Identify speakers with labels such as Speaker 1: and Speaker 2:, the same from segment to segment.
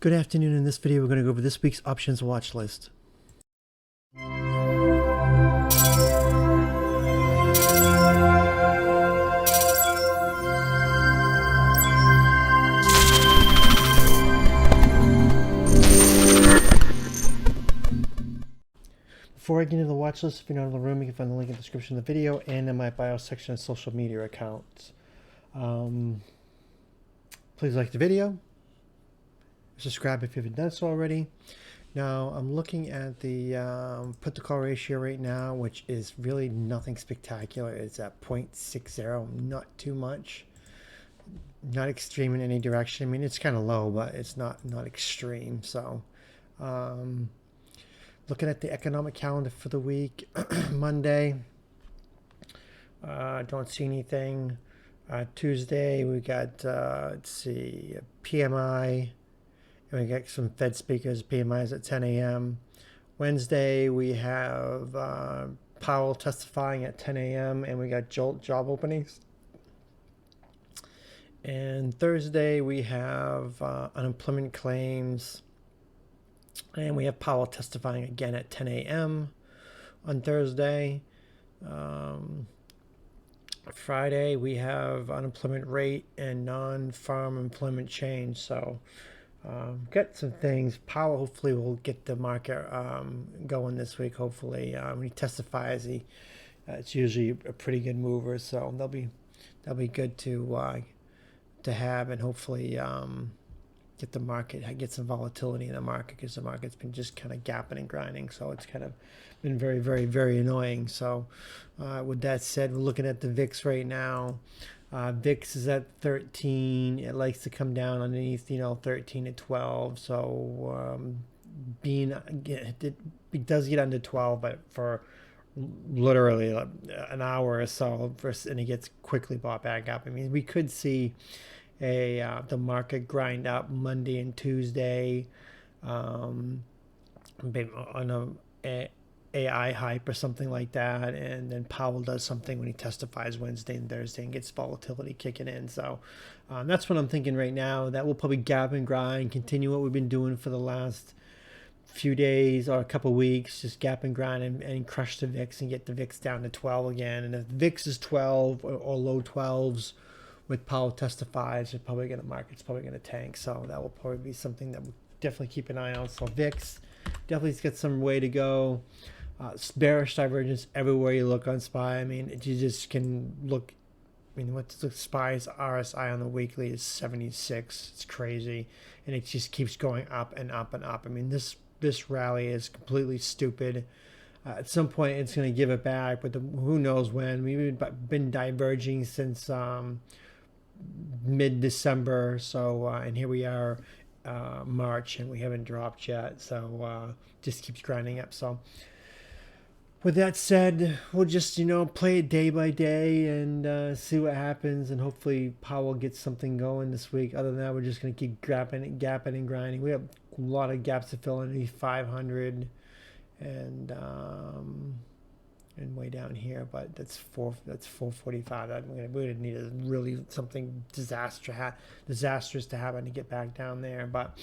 Speaker 1: Good afternoon. In this video, we're going to go over this week's options watch list. Before I get into the watch list, if you're not in the room, you can find the link in the description of the video and in my bio section of social media accounts. Please like the video. Subscribe if you haven't done so already. Now I'm looking at the put to call ratio right now, which is really nothing spectacular. It's at 0.60, not too much, not extreme in any direction. I mean, it's kind of low, but it's not extreme. So looking at the economic calendar for the week, Monday, don't see anything. Tuesday we got let's see, PMI. And we got some Fed speakers. PMI is at 10 a.m. Wednesday, we have Powell testifying at 10 a.m. and we got job openings. And Thursday, we have unemployment claims. And we have Powell testifying again at 10 a.m. on Thursday. Friday, we have unemployment rate and non-farm employment change. So got some things. Powell hopefully will get the market going this week. Hopefully, when he testifies, it's usually a pretty good mover. So that'll be good to have, and hopefully get some volatility in the market, because the market's been just kind of gapping and grinding. So it's kind of been very, very, very annoying. So with that said, we're looking at the VIX right now. VIX is at 13. It likes to come down underneath, 13 to 12. So it does get under 12, but for literally an hour or so, and it gets quickly bought back up. I mean, we could see the market grind up Monday and Tuesday on a AI hype or something like that, and then Powell does something when he testifies Wednesday and Thursday and gets volatility kicking in. So that's what I'm thinking right now. That will probably gap and grind, continue what we've been doing for the last few days or a couple of weeks, just gap and grind and crush the VIX and get the VIX down to 12 again. And if the VIX is 12 or low 12s with Powell testifies, market's probably gonna tank. So that will probably be something that we'll definitely keep an eye on. So VIX definitely got some way to go. Bearish divergence everywhere you look on SPY. I mean, you just can look. I mean, what's the SPY's RSI on the weekly is 76. It's crazy, and it just keeps going up and up and up. I mean, this rally is completely stupid. At some point, it's going to give it back, but who knows when? We've been diverging since mid-December. So, and here we are, March, and we haven't dropped yet. So, just keeps grinding up. So, with that said, we'll just, play it day by day and see what happens. And hopefully Powell gets something going this week. Other than that, we're just going to keep gapping and grinding. We have a lot of gaps to fill underneath 500 and way down here. But that's 445. We would need a really something disastrous to happen to get back down there. But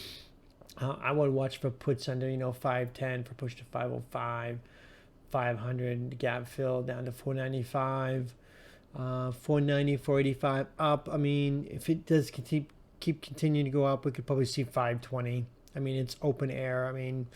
Speaker 1: I would watch for puts under 510 for push to 505. 500 gap fill down to 495, 490, 485 up. I mean, if it does keep continuing to go up, we could probably see 520. I mean, it's open air. I mean,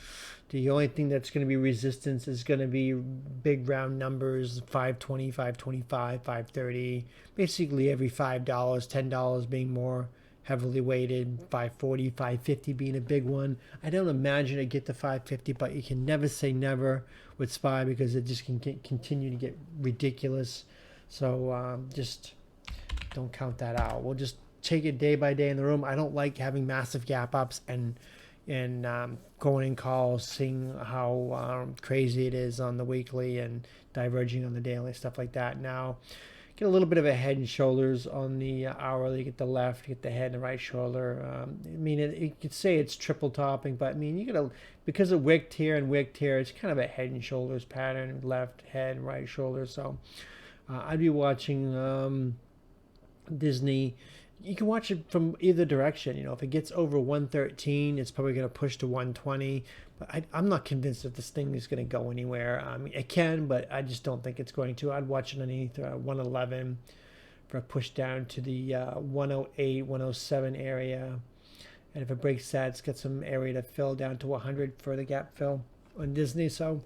Speaker 1: the only thing that's going to be resistance is going to be big round numbers, 520, 525, 530. Basically every $5, $10 being more heavily weighted, 540, 550 being a big one. I don't imagine it get to 550, but you can never say never with SPY, because it just can continue to get ridiculous. So just don't count that out. We'll just take it day by day in the room. I don't like having massive gap ups and going in calls, seeing how crazy it is on the weekly and diverging on the daily, stuff like that. Now, get a little bit of a head and shoulders on the hourly. Get the left, get the head and the right shoulder. I mean, you could say it's triple topping, but I mean, you gotta, because of wicked here and wicked here, it's kind of a head and shoulders pattern, left head and right shoulder. So I'd be watching Disney you can watch it from either direction. If it gets over 113, it's probably going to push to 120. But I'm not convinced that this thing is going to go anywhere. I mean, it can, but I just don't think it's going to. I'd watch it underneath 111 for a push down to the 108, 107 area. And if it breaks that, it's got some area to fill down to 100 for the gap fill on Disney. So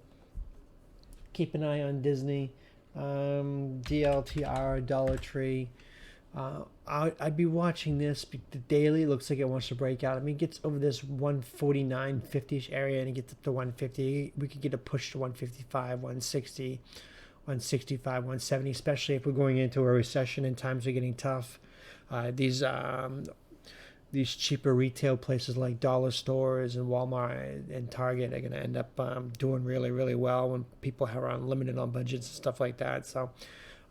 Speaker 1: keep an eye on Disney, DLTR, Dollar Tree. I'd be watching this. The daily looks like it wants to break out. I mean, it gets over this 149.50ish area and it gets up to 150. We could get a push to 155, 160, 165, 170, especially if we're going into a recession and times are getting tough. These cheaper retail places like dollar stores and Walmart and Target are going to end up doing really, really well when people are unlimited on budgets and stuff like that. So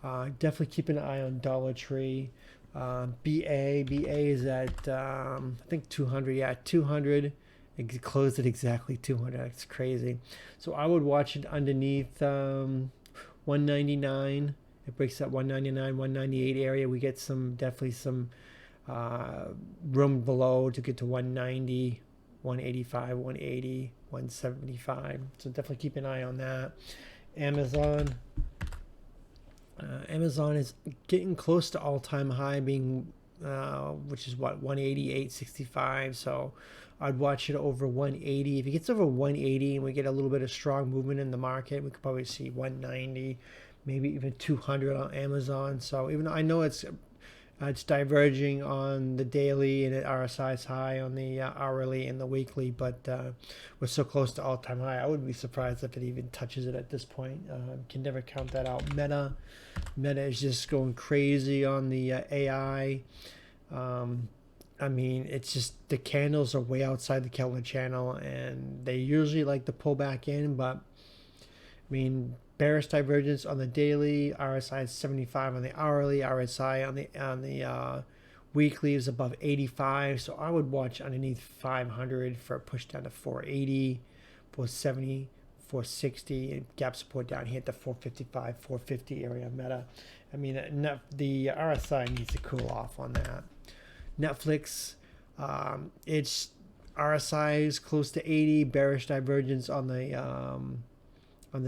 Speaker 1: definitely keep an eye on Dollar Tree. BA is at I think 200. Yeah, 200. It closed at exactly 200. That's crazy. So I would watch it underneath 199. It breaks that 199, 198 area. We get definitely some room below to get to 190, 185, 180, 175. So definitely keep an eye on that. Amazon is getting close to all-time high, being which is what, 188.65. So I'd watch it over 180. If it gets over 180 and we get a little bit of strong movement in the market, we could probably see 190, maybe even 200 on Amazon. So even though I know it's diverging on the daily and at RSI's high on the hourly and the weekly, but we're so close to all-time high. I wouldn't be surprised if it even touches it at this point. Can never count that out. Meta is just going crazy on the AI. I mean, it's just the candles are way outside the Keltner channel, and they usually like to pull back in, but I mean, bearish divergence on the daily, RSI is 75 on the hourly, RSI on the weekly is above 85. So I would watch underneath 500 for a push down to 480, 470, 460, and gap support down here at the 455, 450 area. Meta. I mean, the RSI needs to cool off on that. Netflix, its RSI is close to 80, bearish divergence on the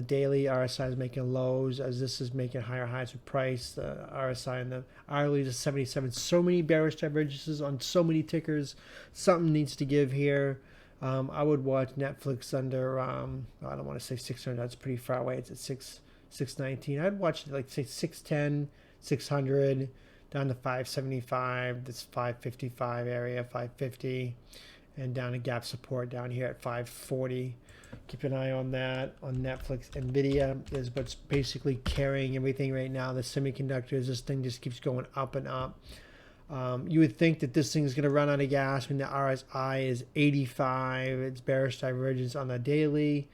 Speaker 1: daily. RSI is making lows as this is making higher highs with price. The RSI and the hourly is 77. So many bearish divergences on so many tickers. Something needs to give here. I would watch Netflix under I don't want to say 600. That's pretty far away. It's at 619. I'd watch it like say 610, 600 down to 575. That's 555 area, 550, and down to gap support down here at 540. Keep an eye on that. On Netflix, NVIDIA is what's basically carrying everything right now. The semiconductors, this thing just keeps going up and up. You would think that this thing is going to run out of gas when the RSI is 85. It's bearish divergence on the daily.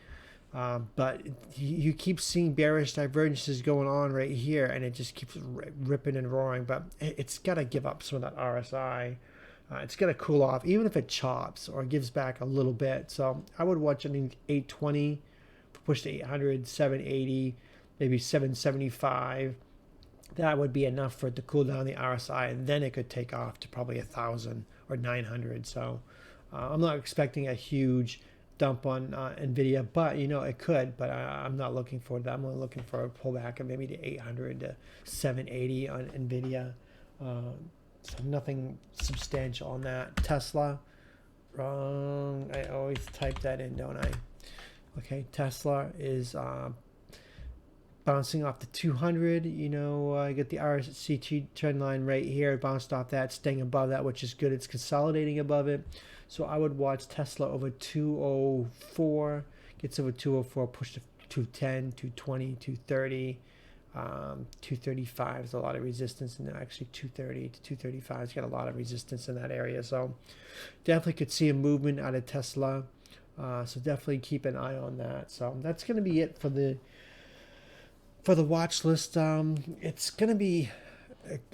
Speaker 1: But you keep seeing bearish divergences going on right here, and it just keeps ripping and roaring. But it's got to give up some of that RSI. It's going to cool off, even if it chops or gives back a little bit. So I would watch it in 820, push to 800, 780, maybe 775. That would be enough for it to cool down the RSI, and then it could take off to probably 1,000 or 900. So I'm not expecting a huge dump on NVIDIA, but it could. But I'm not looking for that. I'm only looking for a pullback of maybe to 800 to 780 on NVIDIA. So nothing substantial on that. Tesla, wrong. I always type that in, don't I? Okay, Tesla is bouncing off the 200. I get the RSI trend line right here. It bounced off that, staying above that, which is good. It's consolidating above it. So I would watch Tesla over 204. Gets over 204, push to 210, 220, 230. 235 is a lot of resistance, and actually 230 to 235 has got a lot of resistance in that area. So definitely could see a movement out of Tesla. So definitely keep an eye on that. So that's going to be it for the watch list. It's going to be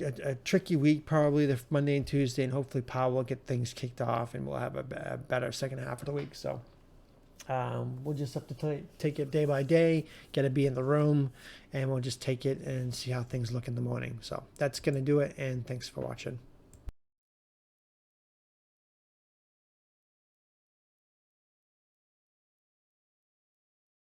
Speaker 1: a tricky week, probably the Monday and Tuesday, and hopefully Powell will get things kicked off, and we'll have a better second half of the week. So we'll just have to take it day by day, get to be in the room, and we'll just take it and see how things look in the morning. So that's going to do it, and thanks for watching.